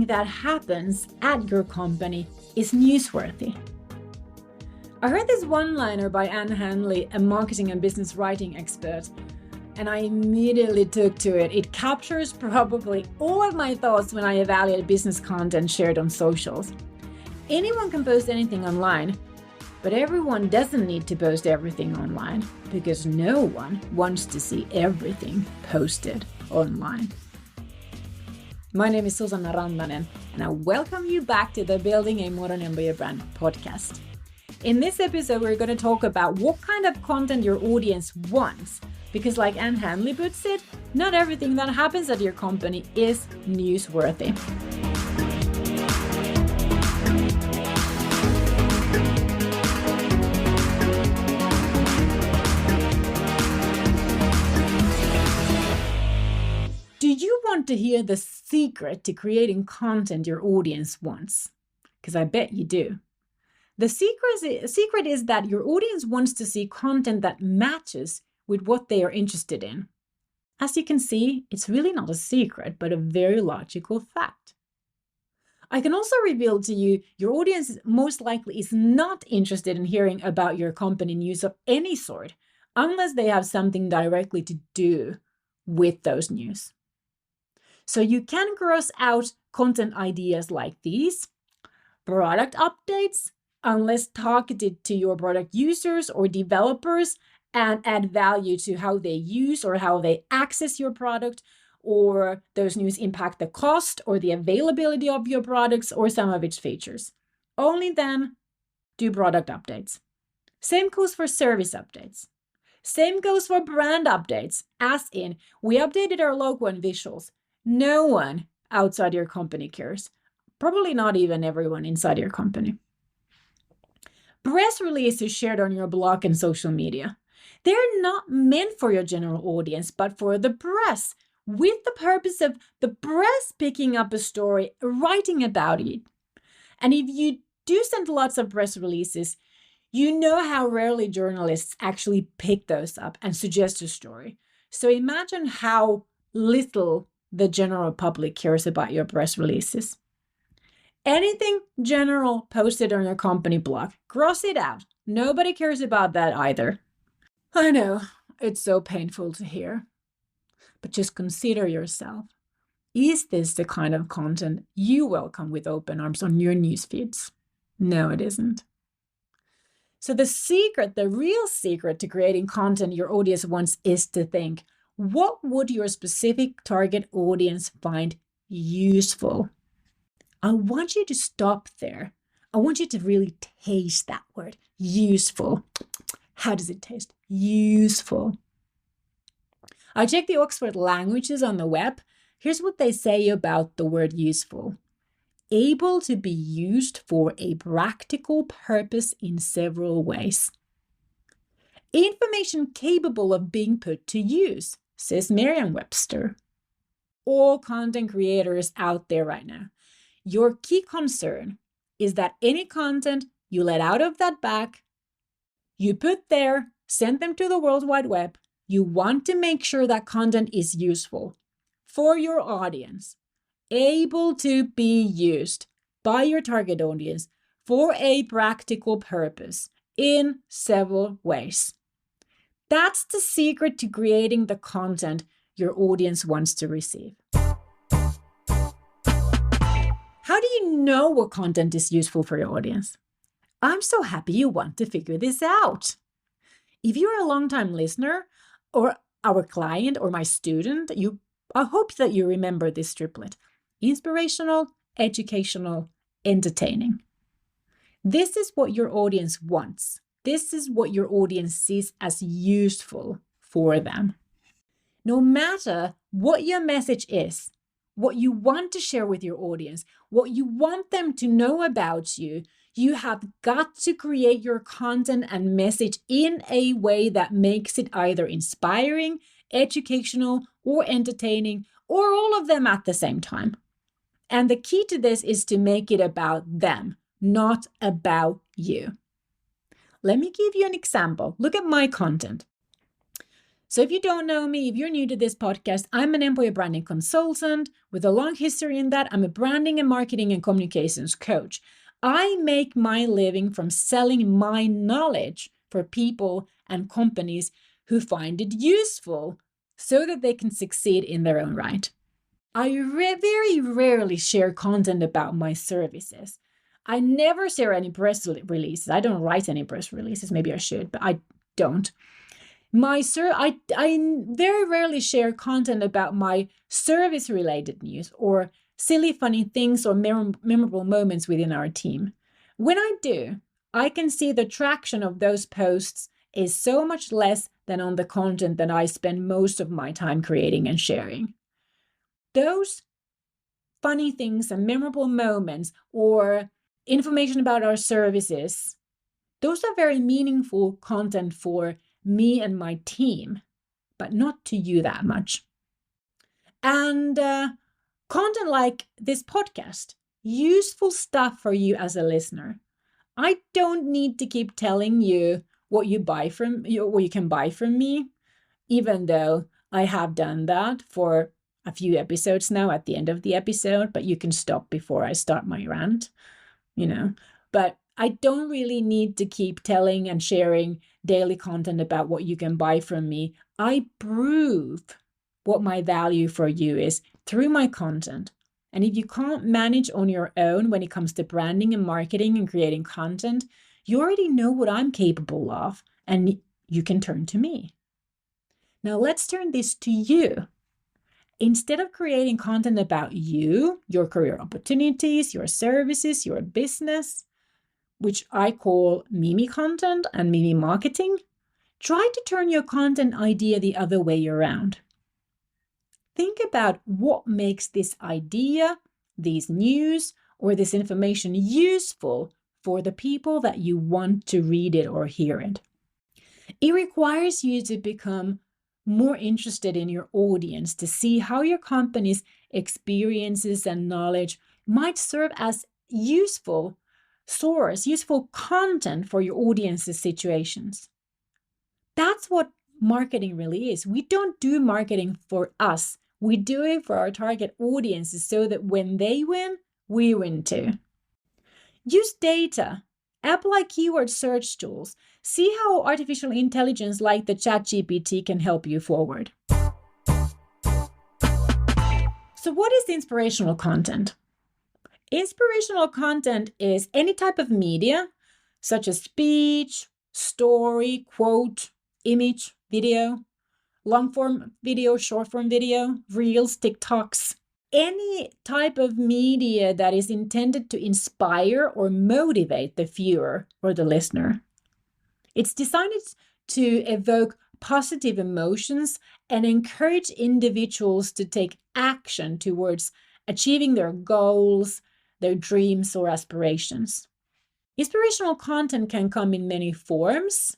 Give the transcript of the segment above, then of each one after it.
everything that happens at your company is newsworthy. I heard this one-liner by Ann Handley, a marketing and business writing expert, and I immediately took to it. It captures probably all of my thoughts when I evaluate business content shared on socials. Anyone can post anything online, but everyone doesn't need to post everything online because no one wants to see everything posted online. My name is Susanna Rantanen, and I welcome you back to the Building a Modern Employer Brand podcast. In this episode, we're going to talk about what kind of content your audience wants. Because like Ann Handley puts it, not everything that happens at your company is newsworthy. Do you want to hear the secret to creating content your audience wants? Because I bet you do. The secret is that your audience wants to see content that matches with what they are interested in. As you can see, it's really not a secret, but a very logical fact. I can also reveal to you your audience most likely is not interested in hearing about your company news of any sort, unless they have something directly to do with those news. So you can cross out content ideas like these: product updates, unless targeted to your product users or developers, and add value to how they use or how they access your product, or those news impact the cost or the availability of your products or some of its features. Only then do product updates. Same goes for service updates. Same goes for brand updates, as in, we updated our logo and visuals. No one outside your company cares. Probably not even everyone inside your company. Press releases shared on your blog and social media. They're not meant for your general audience, but for the press, with the purpose of the press picking up a story, writing about it. And if you do send lots of press releases, you know how rarely journalists actually pick those up and suggest a story. So imagine how little the general public cares about your press releases. Anything general posted on your company blog, cross it out. Nobody cares about that either. I know, it's so painful to hear. But just consider yourself. Is this the kind of content you welcome with open arms on your news feeds? No, it isn't. So the real secret to creating content your audience wants is to think, what would your specific target audience find useful? I want you to stop there. I want you to really taste that word, useful. How does it taste? Useful. I checked the Oxford Languages on the web. Here's what they say about the word useful. Able to be used for a practical purpose in several ways. Information capable of being put to use, says Merriam-Webster. All content creators out there right now, your key concern is that any content you let out of that bag, you put there, send them to the World Wide Web, you want to make sure that content is useful for your audience, able to be used by your target audience for a practical purpose in several ways. That's the secret to creating the content your audience wants to receive. How do you know what content is useful for your audience? I'm so happy you want to figure this out. If you're a long-time listener or our client or my student, I hope that you remember this triplet: inspirational, educational, entertaining. This is what your audience wants. This is what your audience sees as useful for them. No matter what your message is, what you want to share with your audience, what you want them to know about you, you have got to create your content and message in a way that makes it either inspiring, educational, or entertaining, or all of them at the same time. And the key to this is to make it about them, not about you. Let me give you an example. Look at my content. So if you don't know me, if you're new to this podcast, I'm an employer branding consultant with a long history in that. I'm a branding and marketing and communications coach. I make my living from selling my knowledge for people and companies who find it useful so that they can succeed in their own right. I very rarely share content about my services. I never share any press releases. I don't write any press releases. Maybe I should, but I don't. I very rarely share content about my service-related news or silly, funny things or memorable moments within our team. When I do, I can see the traction of those posts is so much less than on the content that I spend most of my time creating and sharing. Those funny things and memorable moments or information about our services, those are very meaningful content for me and my team, but not to you that much. And content like this podcast, useful stuff for you as a listener. I don't need to keep telling you what you can buy from me, even though I have done that for a few episodes now at the end of the episode, but you can stop before I start my rant, But I don't really need to keep telling and sharing daily content about what you can buy from me. I prove what my value for you is through my content. And if you can't manage on your own when it comes to branding and marketing and creating content, you already know what I'm capable of, and you can turn to me. Now let's turn this to you. Instead of creating content about you, your career opportunities, your services, your business, which I call Mimi content and Mimi marketing, try to turn your content idea the other way around. Think about what makes this idea, this news, or this information useful for the people that you want to read it or hear it. It requires you to become more interested in your audience to see how your company's experiences and knowledge might serve as useful content for your audience's situations. That's what marketing really is. We don't do marketing for us. We do it for our target audiences so that when they win, we win too. Use data. Apply keyword search tools. See how artificial intelligence like the ChatGPT can help you forward. So what is inspirational content? Inspirational content is any type of media, such as speech, story, quote, image, video, long-form video, short-form video, reels, TikToks. Any type of media that is intended to inspire or motivate the viewer or the listener. It's designed to evoke positive emotions and encourage individuals to take action towards achieving their goals, their dreams, or aspirations. Inspirational content can come in many forms,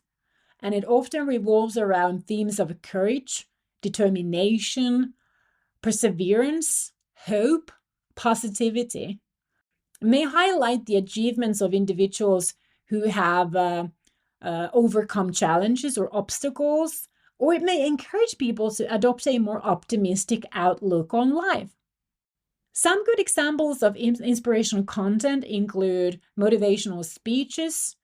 and it often revolves around themes of courage, determination, perseverance, hope, positivity. It may highlight the achievements of individuals who have overcome challenges or obstacles, or it may encourage people to adopt a more optimistic outlook on life. Some good examples of inspirational content include motivational speeches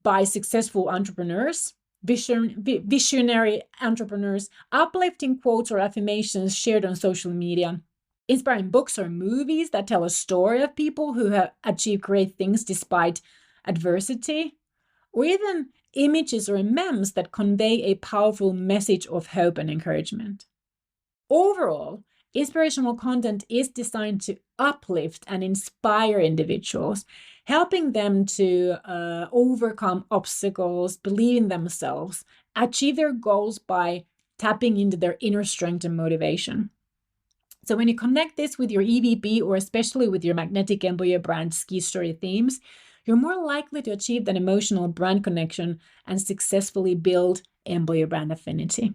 by successful entrepreneurs, visionary entrepreneurs, uplifting quotes or affirmations shared on social media, inspiring books or movies that tell a story of people who have achieved great things despite adversity, or even images or memes that convey a powerful message of hope and encouragement. Overall, inspirational content is designed to uplift and inspire individuals, helping them to overcome obstacles, believe in themselves, achieve their goals by tapping into their inner strength and motivation. So when you connect this with your EVP, or especially with your magnetic employer brand ski story themes, you're more likely to achieve that emotional brand connection and successfully build employer brand affinity.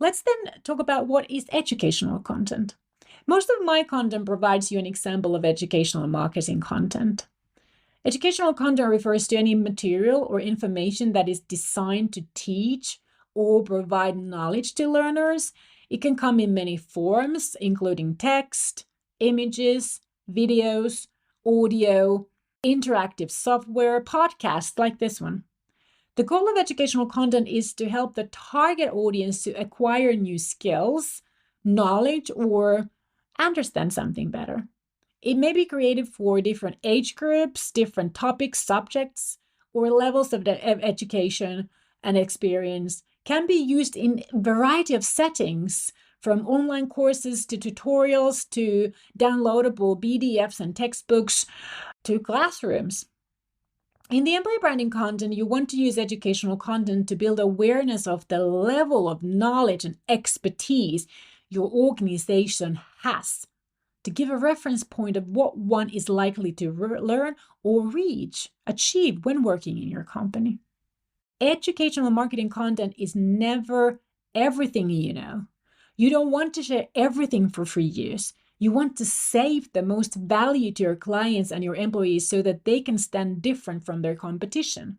Let's then talk about what is educational content. Most of my content provides you an example of educational marketing content. Educational content refers to any material or information that is designed to teach or provide knowledge to learners. It can come in many forms, including text, images, videos, audio, interactive software, podcasts like this one. The goal of educational content is to help the target audience to acquire new skills, knowledge, or understand something better. It may be created for different age groups, different topics, subjects, or levels of education and experience. Can be used in a variety of settings, from online courses to tutorials to downloadable PDFs and textbooks to classrooms. In the employee branding content, you want to use educational content to build awareness of the level of knowledge and expertise your organization has, to give a reference point of what one is likely to learn or achieve when working in your company. Educational marketing content is never everything you know. You don't want to share everything for free use. You want to save the most value to your clients and your employees so that they can stand different from their competition.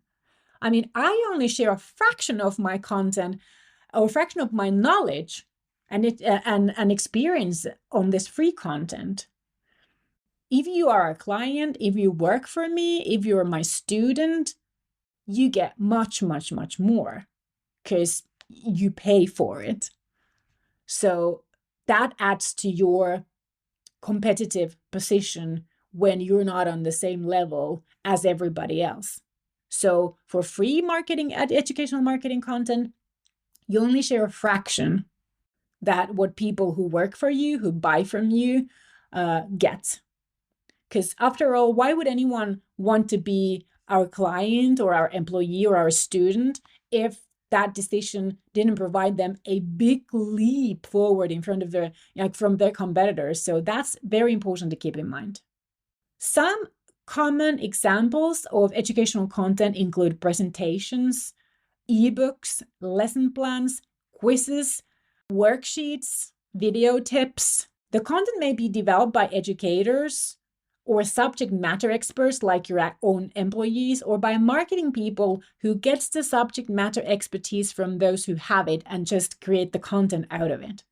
I mean, I only share a fraction of my content or a fraction of my knowledge and experience on this free content. If you are a client, if you work for me, if you're my student, you get much, much, much more because you pay for it. So that adds to your competitive position when you're not on the same level as everybody else. So for free marketing, educational marketing content, you only share a fraction that what people who work for you, who buy from you, get. Because after all, why would anyone want to be our client or our employee or our student if that decision didn't provide them a big leap forward in front of from their competitors? So that's very important to keep in mind. Some common examples of educational content include presentations, ebooks, lesson plans, quizzes, worksheets, video tips. The content may be developed by educators or subject matter experts like your own employees, or by marketing people who gets the subject matter expertise from those who have it and just create the content out of it.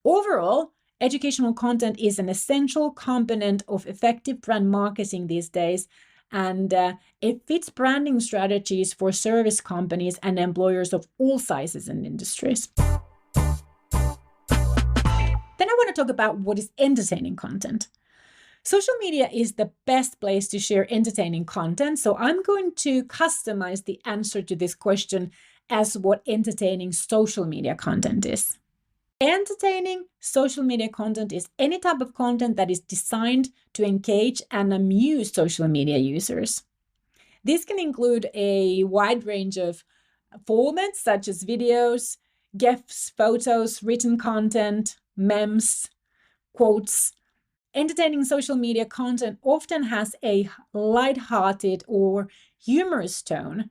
Overall, educational content is an essential component of effective brand marketing these days, and it fits branding strategies for service companies and employers of all sizes and industries. Then I want to talk about what is entertaining content. Social media is the best place to share entertaining content, so I'm going to customize the answer to this question as what entertaining social media content is. Entertaining social media content is any type of content that is designed to engage and amuse social media users. This can include a wide range of formats such as videos, GIFs, photos, written content, memes, quotes. Entertaining social media content often has a light-hearted or humorous tone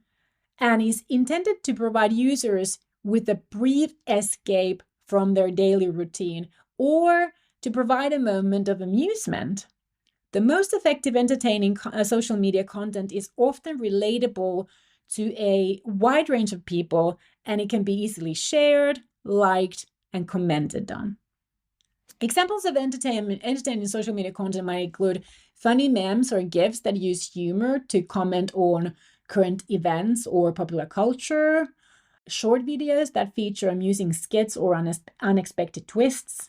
and is intended to provide users with a brief escape from their daily routine or to provide a moment of amusement. The most effective entertaining social media content is often relatable to a wide range of people, and it can be easily shared, liked, and commented on. Examples of entertaining social media content might include funny memes or GIFs that use humor to comment on current events or popular culture, short videos that feature amusing skits or unexpected twists,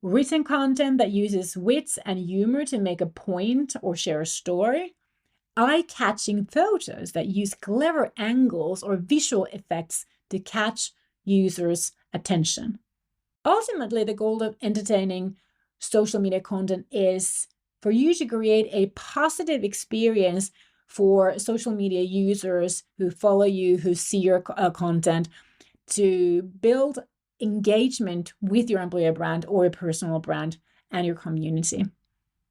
written content that uses wits and humor to make a point or share a story, eye-catching photos that use clever angles or visual effects to catch users' attention. Ultimately, the goal of entertaining social media content is for you to create a positive experience for social media users who follow you, who see your content, to build engagement with your employer brand or a personal brand and your community.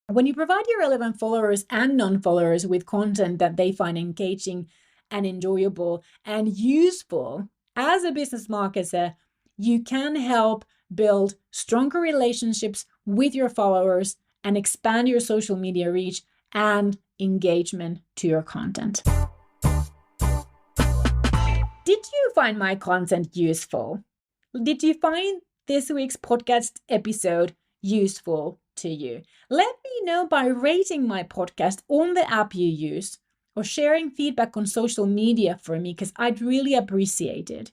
When you provide your relevant followers and non-followers with content that they find engaging and enjoyable and useful as a business marketer, you can help build stronger relationships with your followers and expand your social media reach and engagement to your content. Did you find my content useful? Did you find this week's podcast episode useful to you? Let me know by rating my podcast on the app you use or sharing feedback on social media for me, because I'd really appreciate it.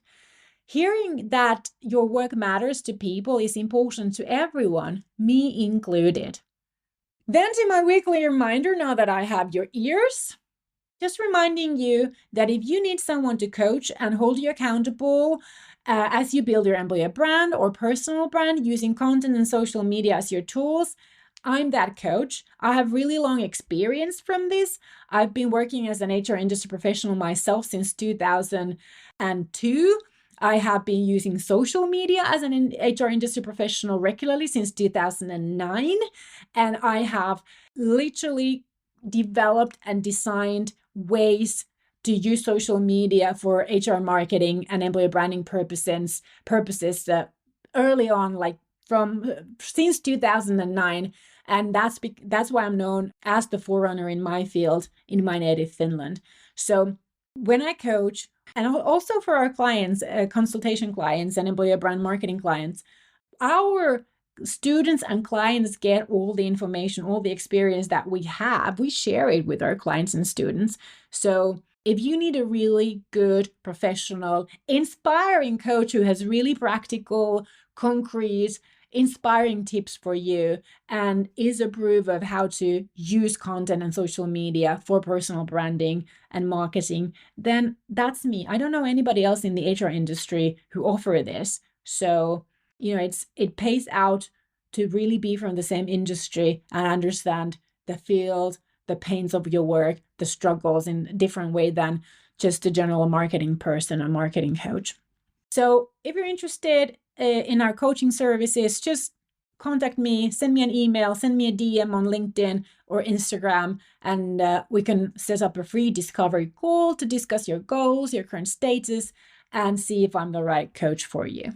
Hearing that your work matters to people is important to everyone, me included. Then to my weekly reminder, now that I have your ears, just reminding you that if you need someone to coach and hold you accountable as you build your employer brand or personal brand using content and social media as your tools, I'm that coach. I have really long experience from this. I've been working as an HR industry professional myself since 2002. I have been using social media as an HR industry professional regularly since 2009. And I have literally developed and designed ways to use social media for HR marketing and employer branding purposes early on, like since 2009. And that's why I'm known as the forerunner in my field in my native Finland. So when I coach, and also for our clients, consultation clients and employer brand marketing clients, our students and clients get all the information, all the experience that we have. We share it with our clients and students. So if you need a really good, professional, inspiring coach who has really practical, concrete, inspiring tips for you and is a proof of how to use content and social media for personal branding and marketing, then that's me. I don't know anybody else in the HR industry who offer this. So it pays out to really be from the same industry and understand the field, the pains of your work, the struggles in a different way than just a general marketing person or marketing coach. So if you're interested in our coaching services, just contact me, send me an email, send me a DM on LinkedIn or Instagram, and we can set up a free discovery call to discuss your goals, your current status, and see if I'm the right coach for you.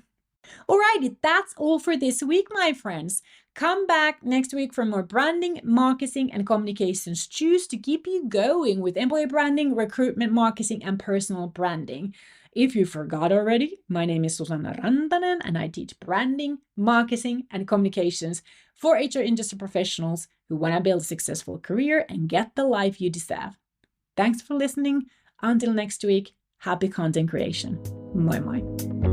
Alrighty, that's all for this week, my friends. Come back next week for more branding, marketing, and communications juice to keep you going with employee branding, recruitment, marketing, and personal branding. If you forgot already, my name is Susanna Rantanen, and I teach branding, marketing, and communications for HR industry professionals who want to build a successful career and get the life you deserve. Thanks for listening. Until next week, happy content creation. Moi moi.